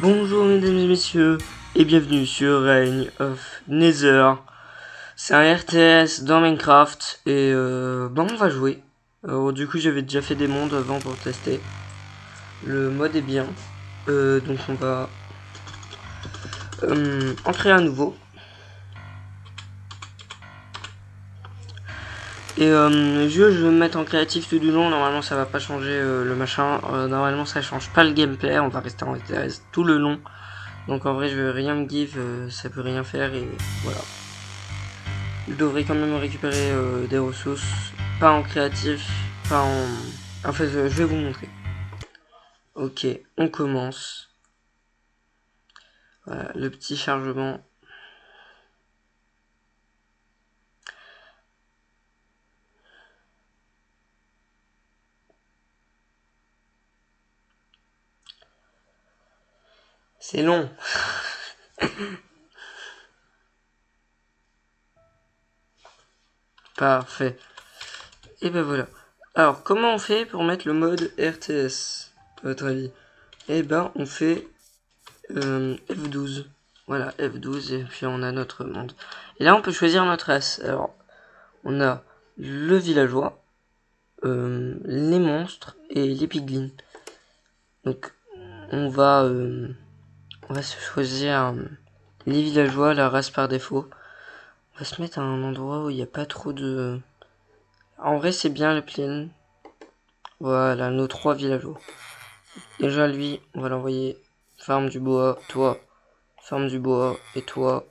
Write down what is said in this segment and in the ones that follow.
Bonjour mesdames et messieurs et bienvenue sur Reign of Nether. C'est un RTS dans Minecraft et on va jouer. Alors, du coup j'avais déjà fait des mondes avant pour tester. Le mode est bien. Donc on va en créer un nouveau. Et je vais me mettre en créatif tout du long. Normalement ça va pas changer le machin. Normalement ça change pas le gameplay. On va rester en RTS tout le long. Donc en vrai je vais rien me give, ça peut rien faire et voilà. Je devrais quand même récupérer des ressources, pas en créatif, pas en... En fait je vais vous montrer. Ok, on commence. Voilà, le petit chargement. C'est long. Parfait. Et ben voilà. Alors, comment on fait pour mettre le mode RTS, à votre avis? Eh ben, on fait F12. Voilà, F12, et puis on a notre monde. Et là, on peut choisir notre race. Alors, on a le villageois, les monstres et les piglins. Donc, on va se choisir les villageois, la race par défaut. On va se mettre à un endroit où il n'y a pas trop de... En vrai, c'est bien le plaine. Voilà, nos 3 villageois. Déjà, lui, on va l'envoyer farm du bois, toi, farm du bois, et toi,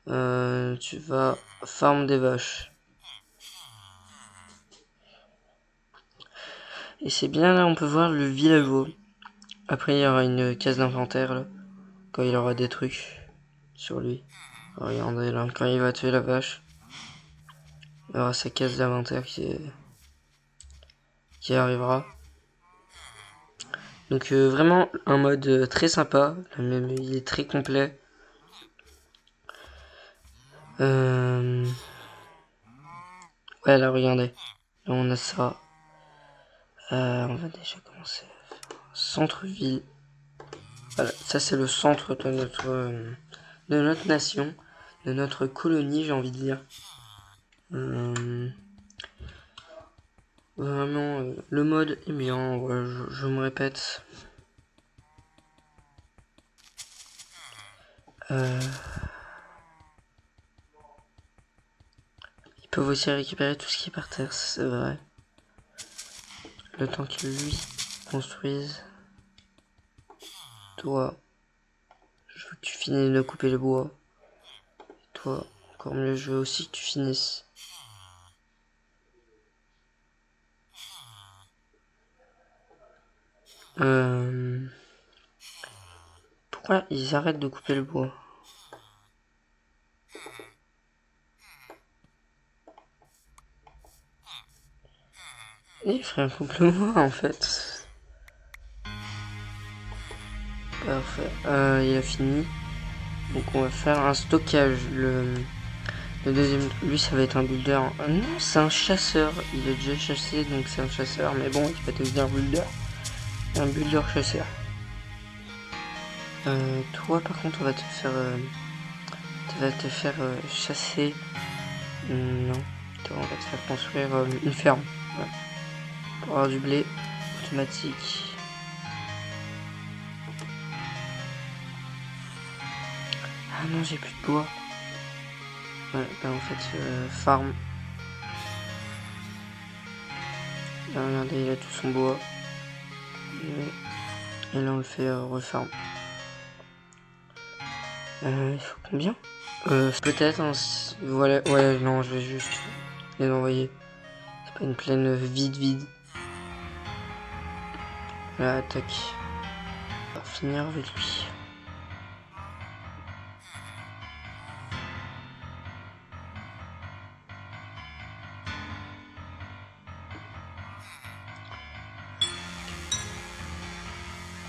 tu vas farm des vaches. Et c'est bien, là, on peut voir le villageois. Après, il y aura une case d'inventaire, là, quand il aura des trucs sur lui. Regardez, là, quand il va tuer la vache, il y aura sa case d'inventaire qui arrivera. Donc vraiment un mode très sympa, même il est très complet. Ouais là regardez, là on a ça. On va déjà commencer à faire centre-ville. Voilà, ça c'est le centre de notre nation, de notre colonie j'ai envie de dire. Vraiment le mode est bien, ouais, je me répète. Ils peuvent aussi récupérer tout ce qui est par terre, c'est vrai. Le temps qu'ils lui construisent. Toi, je veux que tu finisses de couper le bois. Toi, encore mieux, je veux aussi que tu finisses. Pourquoi ils arrêtent de couper le bois? Il ferait un couple bois en fait. Parfait. Il a fini. Donc on va faire un stockage. Le deuxième, lui ça va être un builder. Non, c'est un chasseur. Il a déjà chassé donc c'est un chasseur. Mais bon, il va devenir builder. Un builder chasseur. Toi par contre on va te faire... tu vas te faire chasser. Non. Toi on va te faire construire une ferme. Ouais. Pour avoir du blé automatique. Ah non, j'ai plus de bois. Ouais, bah en fait, farm. Là, regardez, il a tout son bois. Et là, on le fait refarm. Il faut combien peut-être, hein, voilà, ouais, non, je vais juste les envoyer. C'est pas une plaine vide. Là, tac. On va finir avec lui.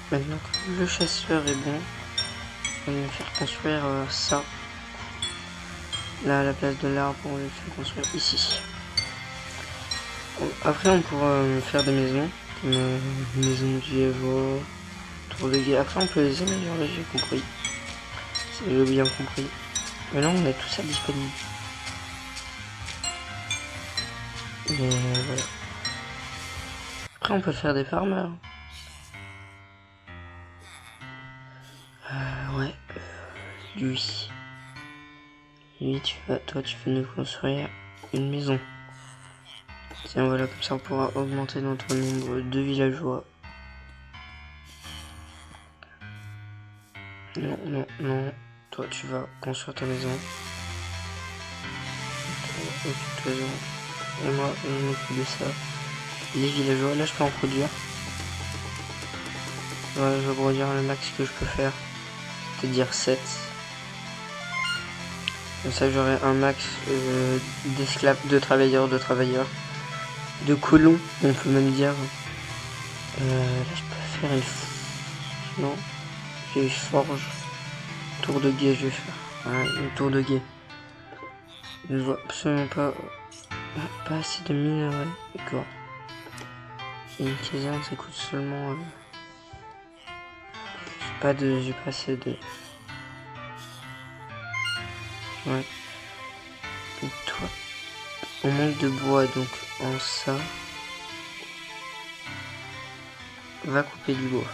Maintenant que le chasseur est bon, on va lui faire construire ça. Là, à la place de l'arbre, on va le faire construire ici. Après, on pourra faire des maisons. Comme maison du villageois. tour de guet. Après, on peut les améliorer, j'ai compris. J'ai bien compris. Mais là, on a tout ça disponible. Mais voilà. Après, on peut faire des farmers. Ouais. Lui. Lui, toi, tu veux nous construire une maison. Tiens, voilà, comme ça, on pourra augmenter notre nombre de villageois. Non, non, non. Toi, tu vas construire ta maison. Occupe-toi. Et moi, je m'occupe de ça. Les villageois, là, je peux en produire. Voilà, je vais produire le max que je peux faire. C'est-à-dire 7. Comme ça, j'aurai un max d'esclaves, de travailleurs, de colons, on peut même dire. Là, je peux faire une... Non, j'ai une forge. Tour de guet, je vais faire. Voilà, une tour de guet. Je ne vois absolument pas... Pas assez de minerais. D'accord. Et une caserne, ça coûte seulement... J'ai pas assez de... Ouais. Et toi, on manque de bois, donc en ça... Va couper du bois.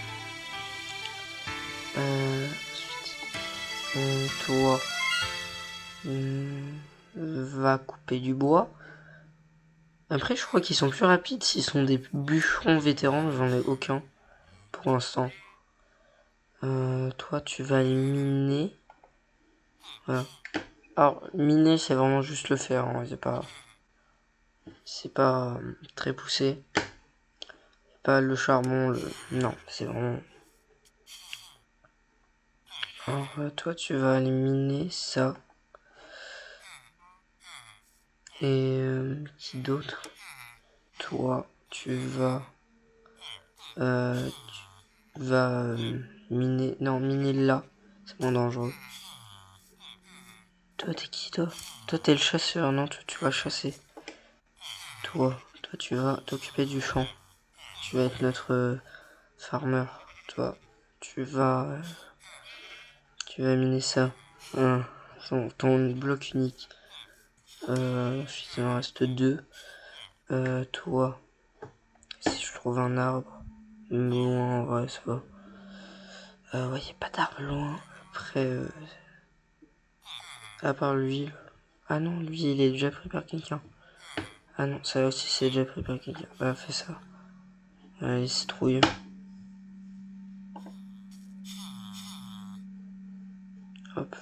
Ensuite, toi, va couper du bois. Après, je crois qu'ils sont plus rapides s'ils sont des bûcherons vétérans. J'en ai aucun pour l'instant. Toi, tu vas aller miner. Voilà. Alors, miner, c'est vraiment juste le fer. Hein. C'est pas très poussé. Pas le charbon. Non, c'est vraiment... Alors, toi, tu vas aller miner ça. Et qui d'autre? Toi, tu vas miner. Non, miner là. C'est moins dangereux. Toi, t'es qui, toi? Toi, t'es le chasseur, non? Toi, tu vas chasser. Toi, tu vas t'occuper du champ. Tu vas être notre farmer. Toi, tu vas miner ça. Ton bloc unique. Ensuite, il en reste 2. Toi, si je trouve un arbre, loin, en vrai, ça va. Ouais, y a pas d'arbre loin. Après, à part l'huile. Ah non, lui, il est déjà pris par quelqu'un. Ah non, ça aussi, c'est déjà pris par quelqu'un. Bah, fais ça. Allez, citrouille. Hop,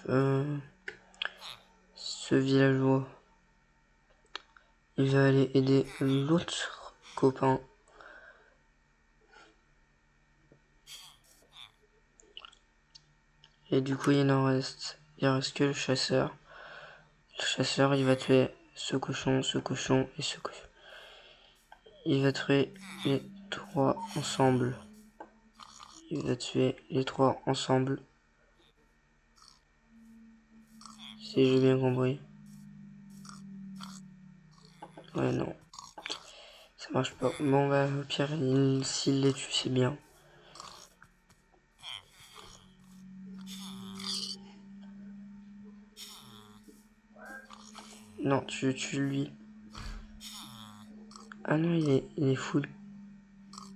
ce villageois, il va aller aider l'autre copain. Et du coup, il en reste que le chasseur. Le chasseur, il va tuer ce cochon et ce cochon. Il va tuer les 3 ensemble. Il va tuer les 3 ensemble. Si j'ai bien compris. Ouais, non. Ça marche pas. Bon, bah, au pire, s'il les tue, c'est bien. Non, tu lui. Ah non, il est full.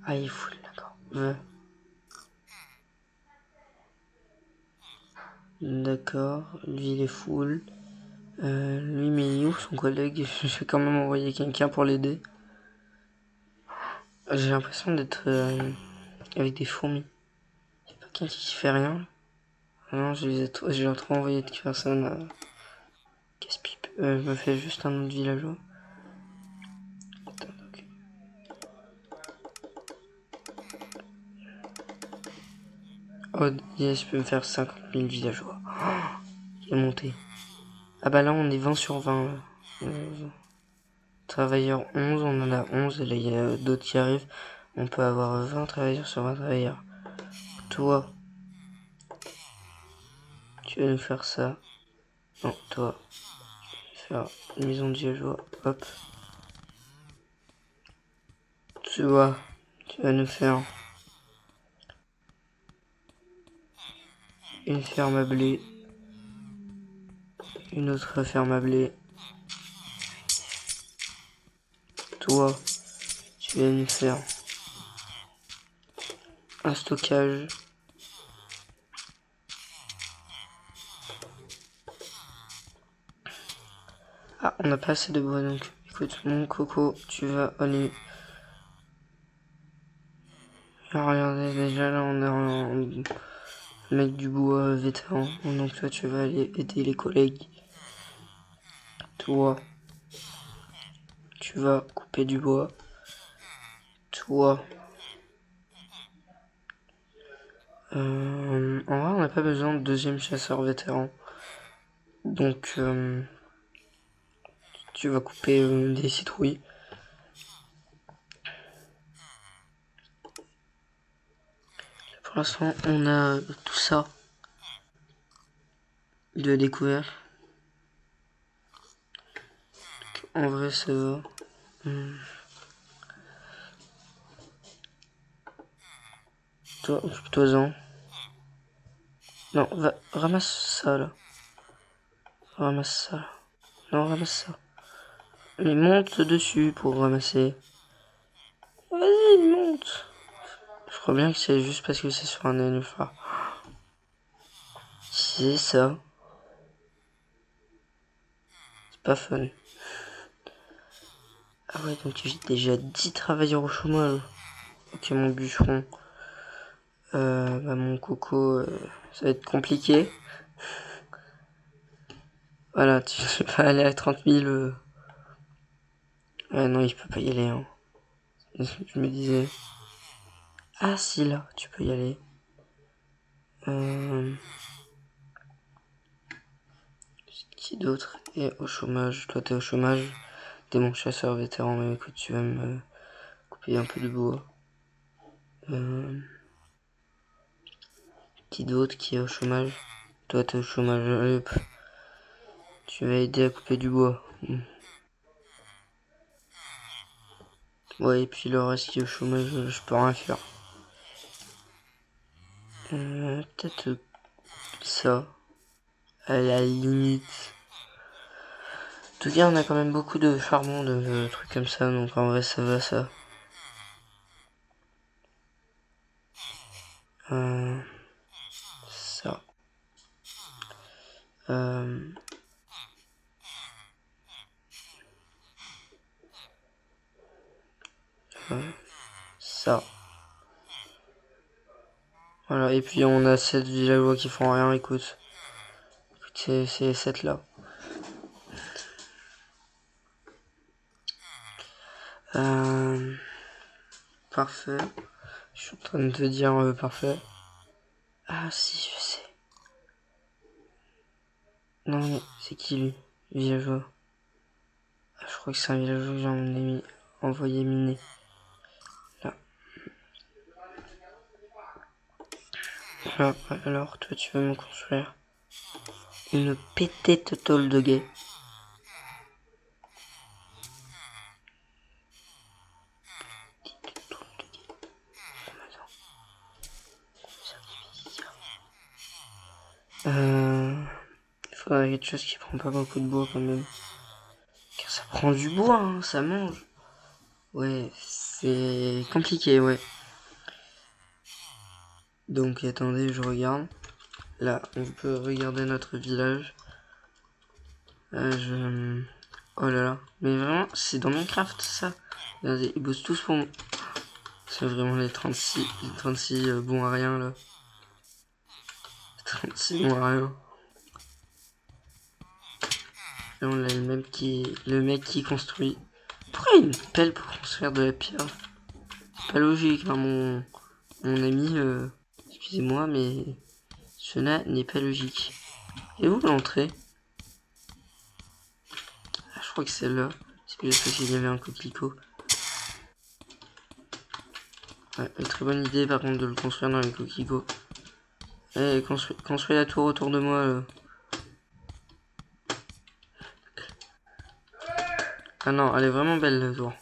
Ah, il est full, d'accord. D'accord, lui il est full. Lui, mais il est où son collègue? Je vais quand même envoyer quelqu'un pour l'aider. J'ai l'impression d'être avec des fourmis. Y'a pas quelqu'un qui fait rien. Ah non, j'ai trop envoyé de personnes à casse-pipe. Je me fais juste un autre villageois. Attends, ok. Oh, yes, je peux me faire 50 000 villageois. Oh, il est monté. Ah bah là, on est 20 sur 20. Travailleurs 11, on en a 11. Et là, il y a d'autres qui arrivent. On peut avoir 20 travailleurs sur 20 travailleurs. Toi, tu vas nous faire ça. Non, toi, tu vas faire une maison de villageois. Hop. Tu vas nous faire une ferme à blé, une autre ferme à blé. Toi, tu vas me faire un stockage. Ah, on n'a pas assez de bois, donc écoute, mon coco, tu vas aller... Regardez, déjà là on a un mec du bois vétéran, donc toi tu vas aller aider les collègues. Toi, tu vas couper du bois. Toi, en vrai on n'a pas besoin de deuxième chasseur vétéran. Donc tu vas couper des citrouilles. Pour l'instant on a tout ça de découvert. En vrai ça va. Toi, occupe-toi-en. Non, va, ramasse ça là. Ramasse ça là. Non, ramasse ça. Mais monte dessus pour ramasser. Vas-y, monte. Je crois bien que c'est juste parce que c'est sur un nénuphar. C'est ça. C'est pas fun. Ah ouais, donc j'ai déjà 10 travailleurs au chômage. Ok, mon bûcheron. Bah mon coco, ça va être compliqué. Voilà, tu vas aller à 30 000. Ouais, non, il peut pas y aller. Hein. Je me disais. Ah si, là, tu peux y aller. Qui d'autre est au chômage? Toi, t'es au chômage. T'es mon chasseur vétéran, mais écoute, tu vas me couper un peu de bois. Qui d'autre qui est au chômage? Toi, t'es au chômage. Hop. Tu vas aider à couper du bois. Ouais, et puis le reste qui est au chômage, je peux rien faire. Peut-être ça. À la limite. En tout cas, on a quand même beaucoup de charbon, de trucs comme ça, donc en vrai, ça va, ça. Ça. Ça. Voilà, et puis on a 7 villageois qui font rien, écoute. C'est 7 là. Parfait. Je suis en train de te dire parfait. Ah si, je sais. Non mais c'est qui lui? Villageois. Ah, je crois que c'est un villageois que j'ai envoyé miner. Là. Là, alors toi tu vas me construire une petite tôle de guet. Il faudrait quelque chose qui prend pas beaucoup de bois quand même. Car ça prend du bois, hein, ça mange. Ouais, c'est compliqué, ouais. Donc attendez, je regarde. Là, on peut regarder notre village. Oh là là. Mais vraiment, c'est dans Minecraft ça. Regardez, ils bossent tous pour moi. C'est vraiment les 36 bons à rien là. 36 bons à rien. Là, on a le mec qui construit. Pourquoi il y a une pelle pour construire de la pierre? C'est pas logique, hein, mon ami. Excusez-moi, mais cela n'est pas logique. Et où l'entrée? Ah, je crois que c'est là. C'est juste parce qu'il y avait un coquelicot. Ouais, une très bonne idée par contre de le construire dans les coquelicots. Eh, construis la tour autour de moi là. Ah non, elle est vraiment belle la tour.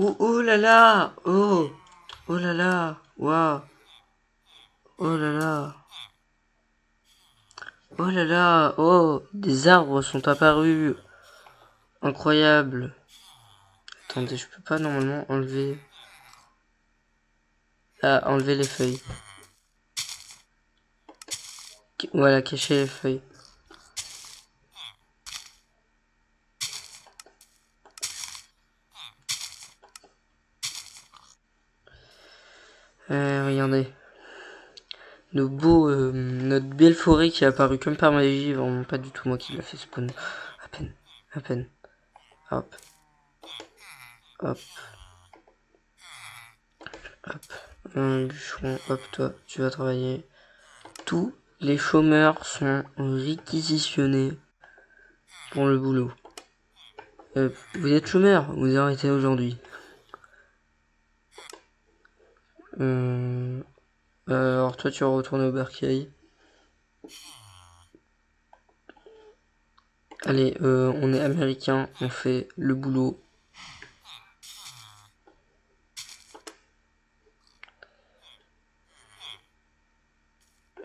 Oh, oh là là. Oh. Oh là là. Waouh. Oh là là. Oh là là. Oh. Des arbres sont apparus. Incroyable. Attendez, je peux pas normalement enlever... Ah, enlever les feuilles. Voilà, cacher les feuilles. Regardez. Notre belle forêt qui est apparue comme par magie. Vraiment pas du tout moi qui l'a fait spawn. À peine. À peine. Hop. Hop. Hop. Un bûcheron. Hop, toi, tu vas travailler. Tous les chômeurs sont réquisitionnés pour le boulot. Vous êtes chômeur, vous arrêtez aujourd'hui. Alors toi tu vas retourner au bercail. Allez, on est américain, on fait le boulot.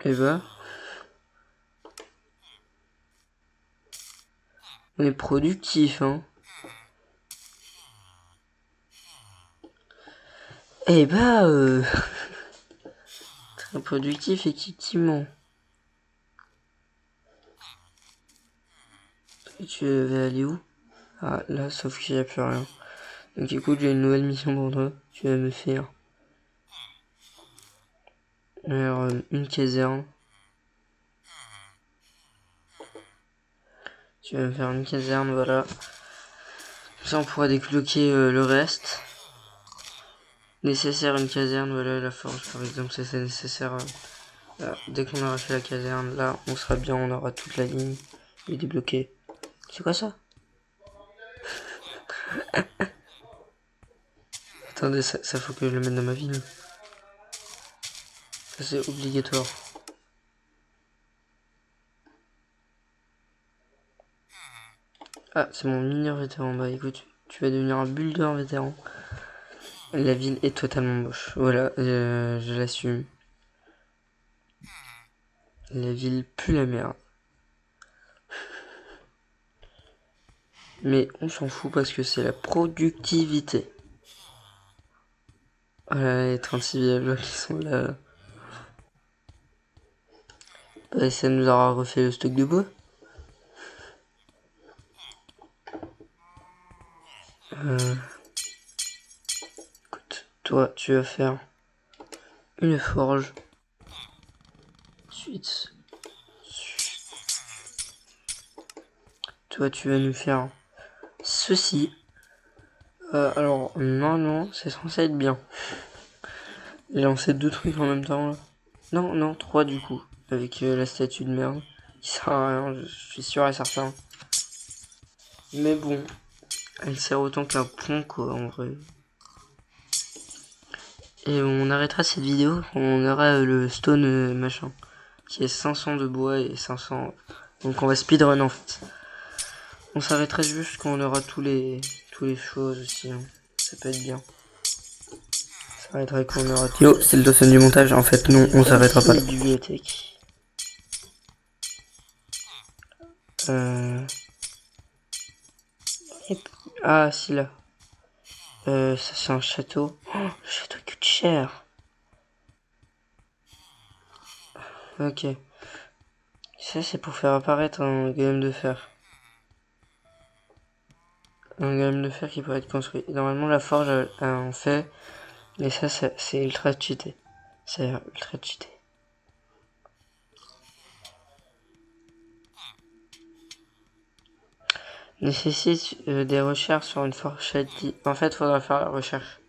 Et bah, on est productif, hein. Et bah, très productif, effectivement. Et tu vas aller où? Ah, là, sauf qu'il n'y a plus rien. Donc écoute, j'ai une nouvelle mission pour toi. Tu vas me faire... Alors, une caserne. Tu vas me faire une caserne, voilà. Comme ça, on pourra débloquer le reste. Nécessaire une caserne, voilà, la forge, par exemple, c'est nécessaire. Dès qu'on aura fait la caserne, là, on sera bien, on aura toute la ligne et débloqué. C'est quoi ça? Attendez, ça faut que je le mette dans ma ville. Ça c'est obligatoire. Ah, c'est mon mineur vétéran. Bah écoute, tu vas devenir un builder vétéran. La ville est totalement moche. Voilà, je l'assume. La ville pue la merde. Mais on s'en fout parce que c'est la productivité. Voilà, les 36 villageois qui sont là. Et ça nous aura refait le stock de bois. Écoute, toi, tu vas faire une forge. Ensuite, toi, tu vas nous faire ceci. Alors, non, c'est censé être bien. J'ai lancé 2 trucs en même temps, là. Non, 3 du coup. Avec la statue de merde. Qui sert à rien, je suis sûr et certain. Mais bon, elle sert autant qu'un pont, quoi, en vrai. Et on arrêtera cette vidéo, on aura le stone machin. Qui est 500 de bois et 500... Donc on va speedrun en fait. On s'arrêtera juste quand on aura tous les choses aussi. Hein. Ça peut être bien. On s'arrêtera quand on aura... Yo, c'est le dossier du montage. En fait, non, on s'arrêtera pas là. Bibliothèque. Ah, si là. Ça c'est un château. Oh, le château coûte cher. Ok. Ça c'est pour faire apparaître un golem de fer. Un golem de fer qui pourrait être construit. Et normalement la forge en fait. Mais ça c'est ultra cheaté. C'est ultra cheaté. Nécessite des recherches sur une fourchette. En fait, faudra faire la recherche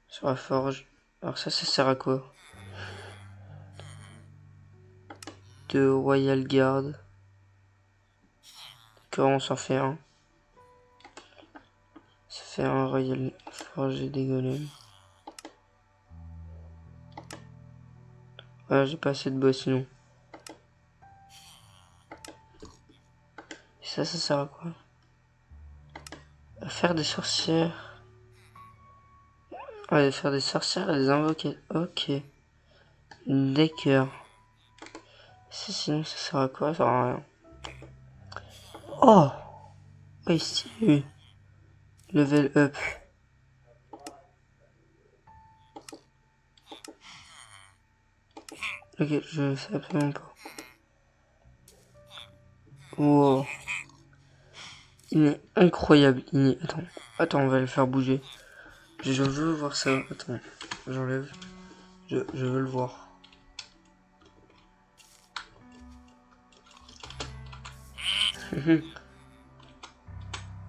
sur la forge. Alors ça sert à quoi? De Royal Guard. D'accord, on s'en fait un. Ça fait un Royal Forge et des golems. Ouais, j'ai pas assez de bois sinon. Et ça sert à quoi? À faire des sorcières. On va faire des sorcières et des invoquer. Ok. D'accord. Sinon, ça sert à quoi? Ça sert à rien. Oh! Oui, stylé. Level up. Ok, je sais absolument pas. Wow. Il est incroyable. Attends, on va le faire bouger. Je veux voir ça. Attends, j'enlève. Je veux le voir.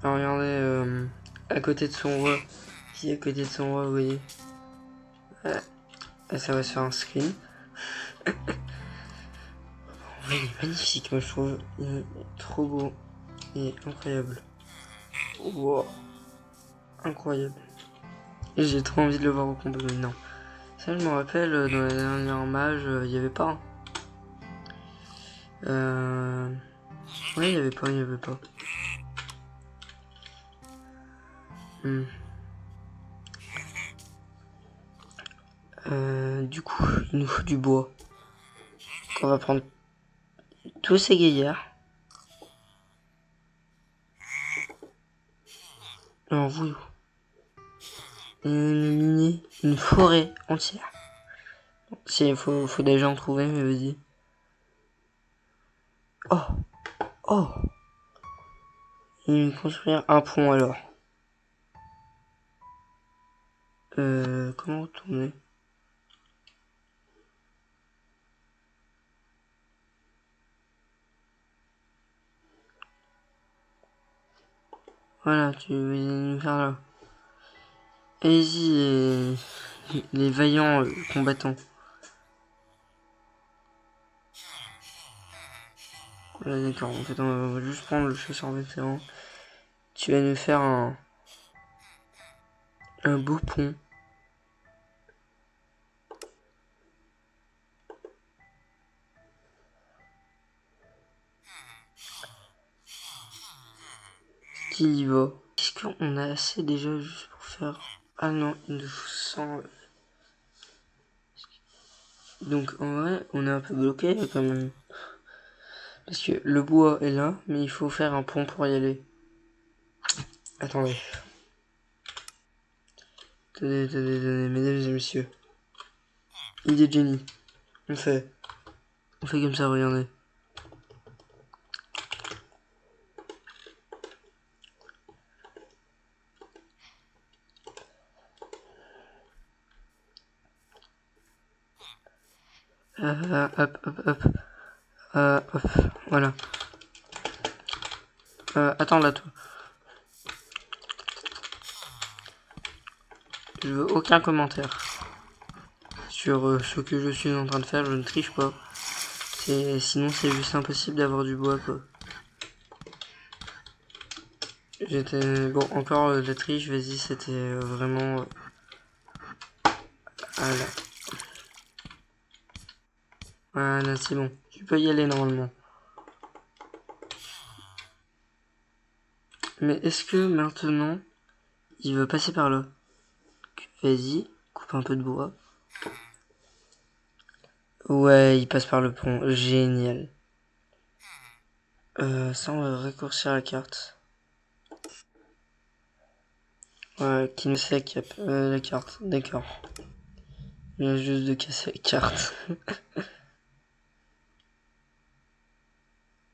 Alors, regardez, à côté de son roi. Qui est à côté de son roi, vous voyez. Ça va se faire un screen. Il est magnifique, moi je trouve. Il est trop beau. Il est incroyable. Wow. Incroyable. Et j'ai trop envie de le voir au combat, mais non. Ça, je me rappelle, dans la dernière mage, il n'y avait pas. Ouais, il n'y avait pas. Du coup, il nous faut du bois. On va prendre tous ces gaillards. Alors vous, miner une forêt entière. Si, faut déjà en trouver, mais vas-y. Oh. Et construire un pont alors. Comment retourner? Voilà, tu veux nous faire là. Allez-y, les vaillants combattants. Voilà, d'accord, en fait, on va juste prendre le chasseur vétéran. Tu vas nous faire un beau pont. Qui y va? Est-ce qu'on a assez déjà juste pour faire... Ah non, il nous faut 100. Donc en vrai, on est un peu bloqué quand même. Parce que le bois est là, mais il faut faire un pont pour y aller. Attendez. Attendez, mesdames et messieurs. Idée de génie. On fait comme ça, regardez. Hop. Hop, voilà. Attends là, toi. Je veux aucun commentaire sur ce que je suis en train de faire. Je ne triche pas. Sinon, c'est juste impossible d'avoir du bois, quoi. Bon, encore la triche, vas-y, c'était vraiment... Voilà. Voilà, c'est bon. Tu peux y aller normalement. Mais est-ce que maintenant, il va passer par là? Vas-y, coupe un peu de bois. Ouais, il passe par le pont. Génial. Ça, on va raccourcir la carte. Ouais, qui nous fait la carte. D'accord. Il vient juste de casser la carte.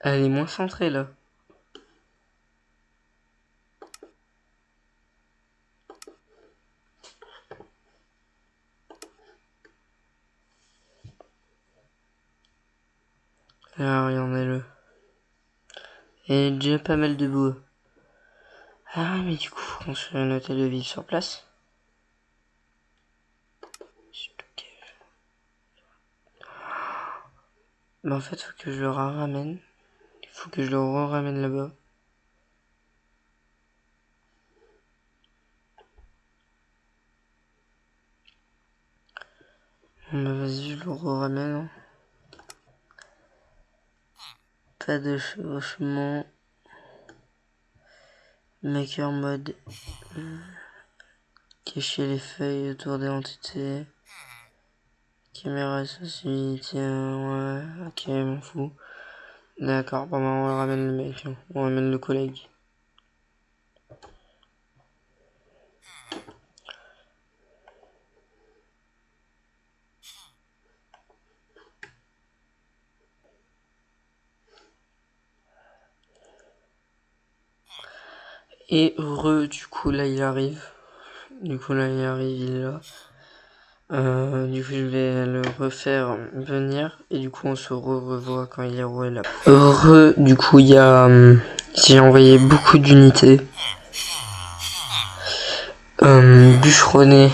Elle est moins centrée là. Alors, regardez-le. Et déjà pas mal de bois. Ah, mais du coup, faut construire un hôtel de ville sur place. Bah, en fait, faut que je le ramène. Il faut que je le ramène là-bas. Bah, vas-y, je le ramène. Pas de chevauchement. Maker mode. Cacher les feuilles autour des entités. Caméra associée, tiens, ouais, ok, m'en fous. D'accord, bon, on ramène le mec, hein. On ramène le collègue. Et heureux, du coup, là, il arrive. Il est là. Du coup, je vais le refaire venir. Et du coup, on se revoit quand il est là. Heureux, du coup, il y a... j'ai envoyé beaucoup d'unités. Bûcheronné.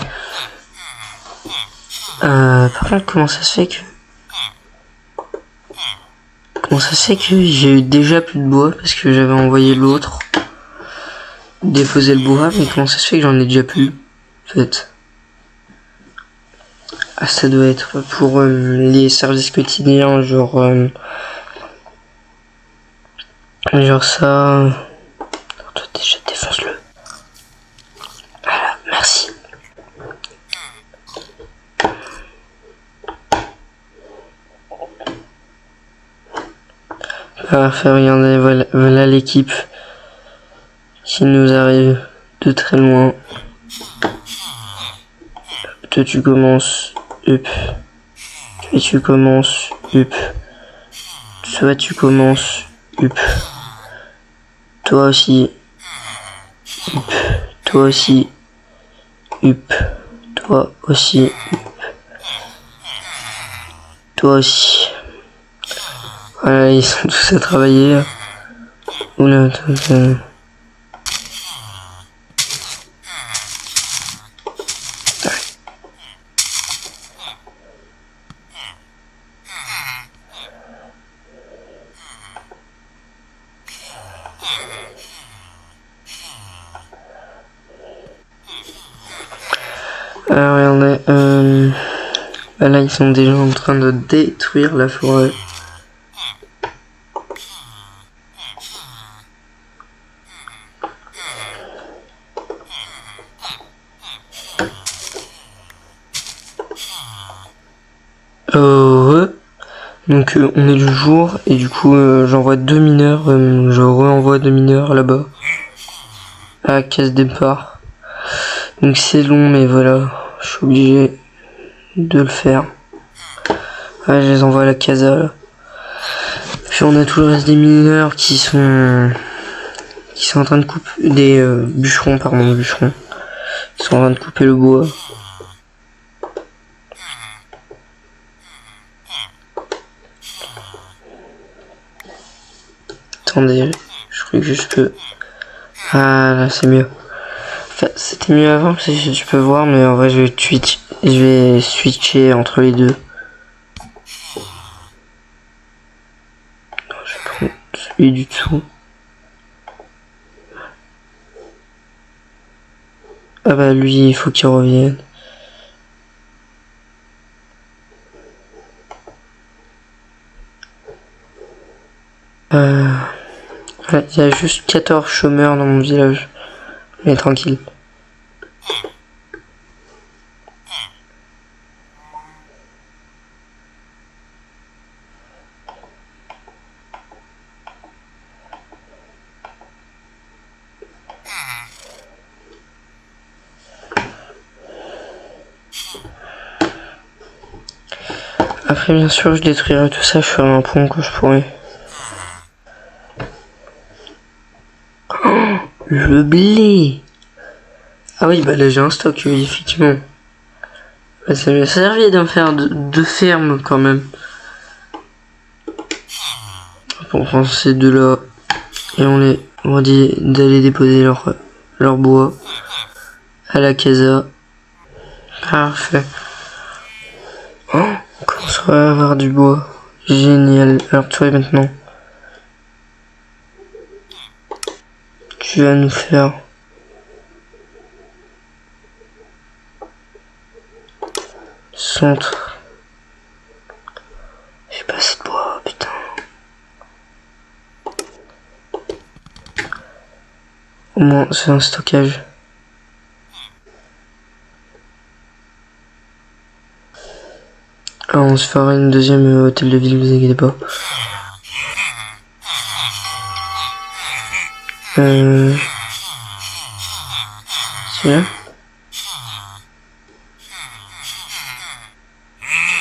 Par contre, comment ça se fait que... Comment ça se fait que j'ai eu déjà plus de bois parce que j'avais envoyé l'autre déposer le bois, mais comment ça se fait que j'en ai déjà plus en fait? Ah, ça doit être pour les services quotidiens, genre ça. Toi déjà défonce-le. Voilà, merci. Parfait, regardez, voilà l'équipe qui nous arrive de très loin. Toi tu commences, up. Et tu commences, up. Soit tu commences, up. Toi aussi, up. Toi aussi, up. Toi aussi, up. Toi aussi. Voilà, ils sont tous à travailler. Oula, alors, regardez, bah là ils sont déjà en train de détruire la forêt. Donc on est le jour et du coup j'envoie 2 mineurs, je renvoie 2 mineurs là-bas à la case départ. Donc c'est long mais voilà, je suis obligé de le faire. Ouais, je les envoie à la casa là. Puis on a tout le reste des mineurs qui sont en train de couper des bûcherons, qui sont en train de couper le bois. Attendez, je crois que je peux. Ah là c'est mieux. Enfin, c'était mieux avant, si tu peux voir, mais en vrai je vais switcher entre les deux. Non, je vais prendre celui du dessous. Ah bah lui il faut qu'il revienne. Ouais, il y a juste 14 chômeurs dans mon village. Mais tranquille. Après bien sûr je détruirai tout ça, je ferai un pont que je pourrai. Oh, le blé. Ah oui bah là j'ai un stock, oui, effectivement. Bah, ça m'a servi d'en faire deux fermes quand même. On prend ces deux là et on dit d'aller déposer leur bois à la casa. Parfait. Oh, on commence à avoir du bois. Génial. Alors toi maintenant, tu vas nous faire centre. J'ai pas assez de bois, putain. Au moins c'est un stockage. Alors, on se fera une deuxième hôtel de ville, vous inquiétez pas. Celui-là.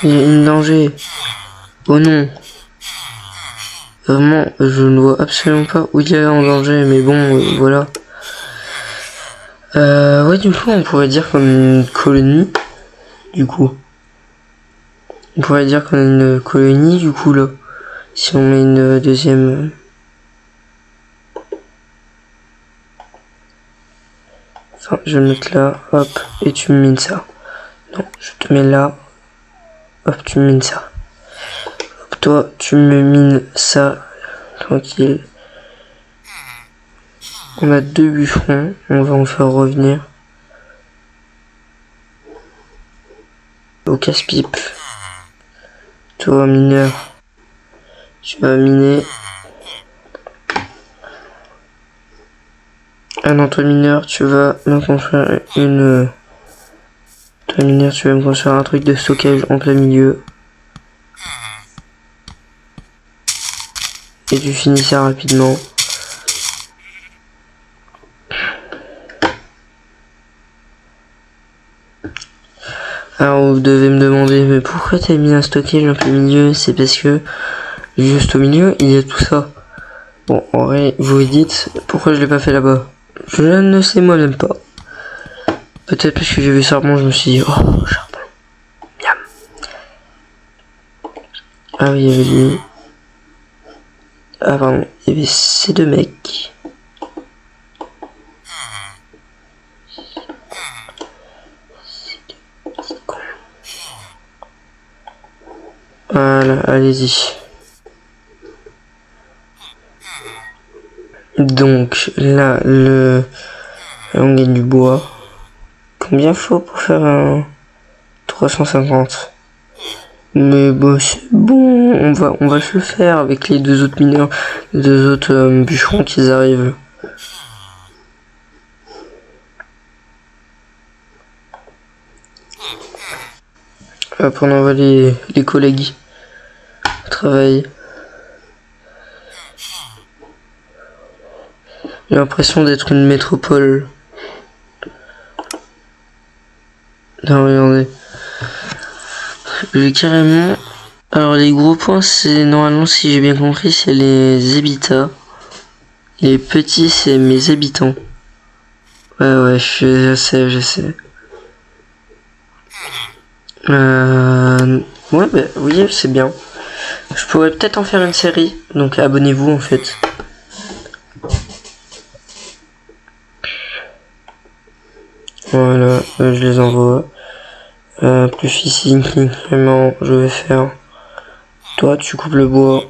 Il y a une danger. Oh non. Vraiment, je ne vois absolument pas où il y a en danger, mais bon, voilà. Ouais, du coup, on pourrait dire qu'on a une colonie. Du coup. On pourrait dire qu'on a une colonie, du coup, là. Si on met une deuxième... Enfin, je vais le mettre là, hop, et tu me mines ça. Non, je te mets là. Hop, tu me mines ça. Hop, toi, tu me mines ça. Tranquille. On a 2 bûcherons. On va en faire revenir. Au casse-pipe. Toi, mineur. Tu vas miner. Ah non, toi, mineur, tu vas me construire une... Toi, mineur, tu vas me construire un truc de stockage en plein milieu. Et tu finis ça rapidement. Alors vous devez me demander, mais pourquoi t'as mis un stockage en plein milieu? C'est parce que juste au milieu, il y a tout ça. Bon, en vrai, vous vous dites, pourquoi je l'ai pas fait là-bas? Je ne sais moi-même pas. Peut-être parce que j'ai vu ça, je me suis dit, oh, charbon. Miam. Ah oui, il y avait lui. Ah pardon, il y avait ces 2 mecs. Voilà, allez-y. Donc là, on gagne du bois. Combien faut pour faire un 350? Mais bon, c'est bon, on va se le faire avec les 2 autres mineurs, les 2 autres bûcherons qui arrivent. Hop, on envoie les collègues au travail. J'ai l'impression d'être une métropole. Non, regardez. J'ai carrément... Alors les gros points, c'est normalement, si j'ai bien compris, c'est les habitats. Les petits, c'est mes habitants. Ouais, je sais. Ouais, bah oui, c'est bien. Je pourrais peut-être en faire une série, donc abonnez-vous en fait. Voilà, je les envoie. Plus ici, vraiment, je vais faire. Toi, tu coupes le bois.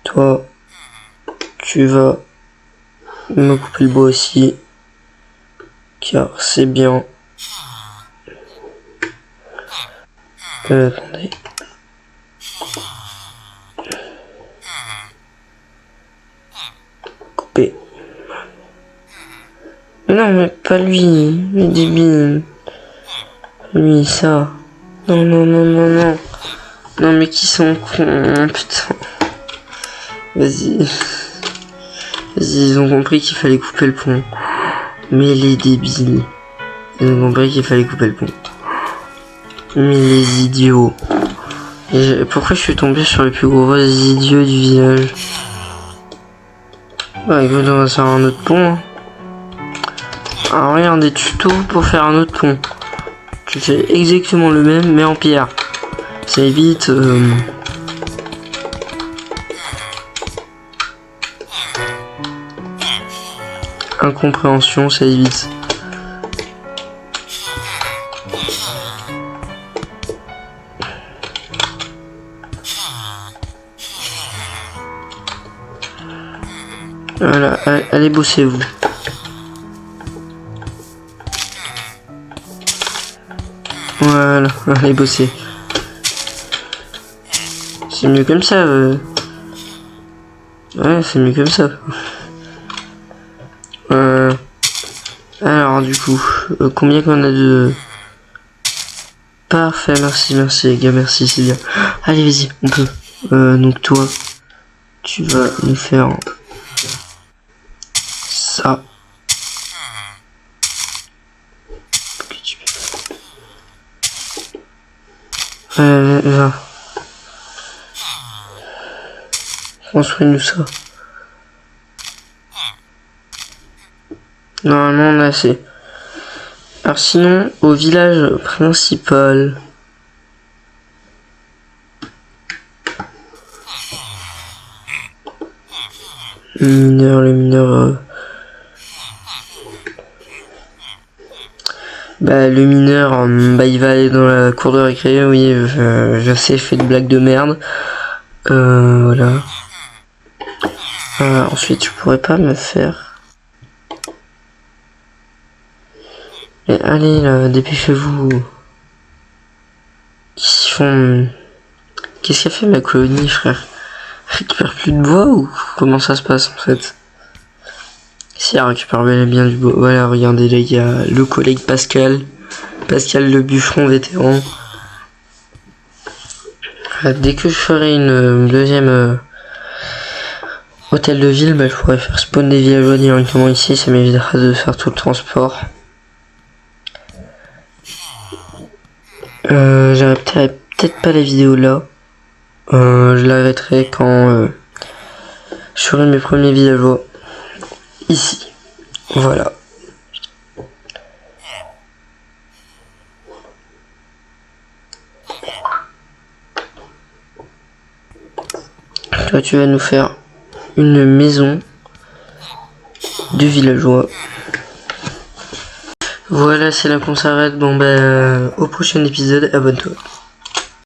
Toi, tu vas me couper le bois aussi. Car c'est bien. Attendez. Couper. Non, mais pas lui. Mais débile. Lui, ça. Non. Non, mais qui sont cons, putain. Vas-y, ils ont compris qu'il fallait couper le pont. Mais les débiles. Ils ont compris qu'il fallait couper le pont. Mais les idiots. Pourquoi je suis tombé sur les plus gros idiots du village? Bah écoute, on va faire un autre pont. Hein. Alors regarde des tutos pour faire un autre pont. Tu fais exactement le même mais en pierre. Ça évite... incompréhension, ça évite. Voilà, allez bosser vous. Voilà, allez bosser. C'est mieux comme ça. Ouais, c'est mieux comme ça. Alors du coup, combien qu'on a de... Parfait, merci les gars, merci, c'est bien. Allez, vas-y, on peut. Donc toi, tu vas nous faire ça. Va. Construis-nous ça. Normalement, on a assez. Alors sinon, au village principal... Le mineur... Bah, le mineur, bah, il va aller dans la cour de récré, oui, je sais, je fais des blagues de merde. Voilà. Ensuite, je pourrais pas me faire... Mais allez, là, dépêchez-vous. Qu'est-ce qu'a fait ma colonie, frère? Récupère plus de bois ou comment ça se passe, en fait? Si, elle récupère bel et bien du bois. Voilà, regardez, là, il y a le collègue Pascal. Pascal le bûcheron vétéran. Dès que je ferai une deuxième hôtel de ville, bah, je pourrais faire spawn des villageois directement ici, ça m'évitera de faire tout le transport. J'arrêterai peut-être pas la vidéo là. Je l'arrêterai quand je ferai mes premiers villageois ici. Voilà. Toi, tu vas nous faire une maison de villageois. Voilà, c'est là qu'on s'arrête. Bon, bah, au prochain épisode, abonne-toi.